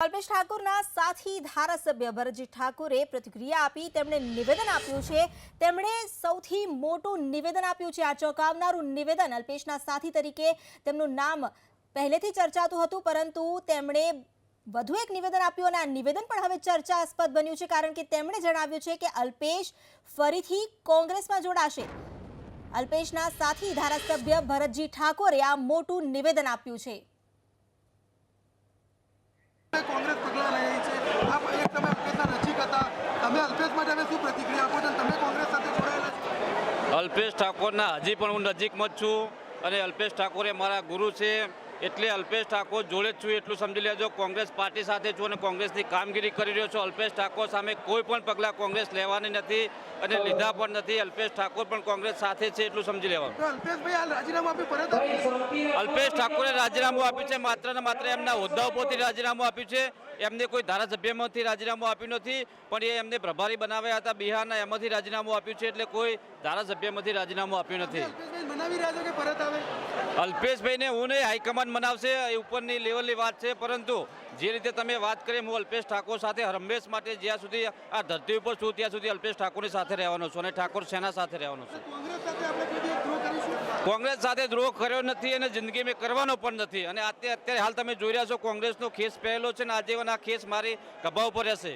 અલ્પેશ ઠાકોરના સાથી ધારાસભ્ય ભરતજી ઠાકોરે પ્રતિક્રિયા આપી તેમણે નિવેદન આપ્યું છે। તેમણે સૌથી મોટું નિવેદન આપ્યું છે। આ ચોંકાવનારું નિવેદન અલ્પેશના સાથી તરીકે તેમનું નામ પહેલેથી ચર્ચાતું હતું, પરંતુ તેમણે વધુ એક નિવેદન આપ્યું અને આ નિવેદન પણ હવે ચર્ચાસ્પદ બન્યું છે, કારણ કે તેમણે જણાવ્યું છે કે અલ્પેશ ફરીથી કોંગ્રેસમાં જોડાશે। અલ્પેશના સાથી ધારાસભ્ય ભરતજી ઠાકોરે આ મોટું નિવેદન આપ્યું છે। कांग्रेस पगला रही है। आप एक समय अल्पेश नजीक था, તમે અલ્પેશ માટે હવે શું પ્રતિક્રિયા આપો છો? તમે કોંગ્રેસ સાથે જોડાયેલા છો। અલ્પેશ ઠાકોરના હજી પણ હું નજીકમાં જ છું અને અલ્પેશ ઠાકોર એ મારા ગુરુ છે, એટલે અલ્પેશ ઠાકોર જોડે જ છું એટલું સમજી લેજો। કોંગ્રેસ પાર્ટી સાથે છું અને કોંગ્રેસની કામગીરી કરી રહ્યો છું। અલ્પેશ ઠાકોર સામે કોઈ પણ પગલાં કોંગ્રેસ લેવાની નથી અને લીધા પણ નથી। અલ્પેશ ઠાકોર પણ કોંગ્રેસ સાથે છે એટલું સમજી લેવાનું। તો અલ્પેશભાઈ હાલ રાજીનામું આપી પરત આવ્યા? અલ્પેશ ઠાકોરે રાજીનામું આપ્યું છે, માત્ર ને માત્ર એમના હોદ્દા ઉપરથી રાજીનામું આપ્યું છે। એમને કોઈ ધારાસભ્યમાંથી રાજીનામું આપ્યું નથી, પણ એ એમને પ્રભારી બનાવ્યા હતા બિહારના, એમાંથી રાજીનામું આપ્યું છે, એટલે કોઈ ધારાસભ્યમાંથી રાજીનામું આપ્યું નથી। અલ્પેશભાઈ મનાવી રહ્યા છો કે પરત આવે? અલ્પેશભાઈને હું નહીં, હાઈકમાન્ડ મનાવશે, એ ઉપરની લેવલની વાત છે, પરંતુ જે રીતે તમે વાત કરી, હું અલ્પેશ ઠાકોર સાથે હંમેશ માટે જ્યાં સુધી આ ધરતી ઉપર છું ત્યાં સુધી અલ્પેશ ઠાકોરની સાથે રહેવાનો છું અને ઠાકોર સેના સાથે રહેવાનો છું। કોંગ્રેસ સાથે આપણે કોઈ દિવસ દ્રોહ કરીશું? કોંગ્રેસ સાથે દ્રોહ કર્યો નથી અને જિંદગી મેં કરવાનો પણ નથી, અને અત્યારે હાલ તમે જોઈ રહ્યા છો કોંગ્રેસનો ખેસ પહેરેલો છે ને આજીવન આ ખેસ મારી ખભા ઉપર રહેશે।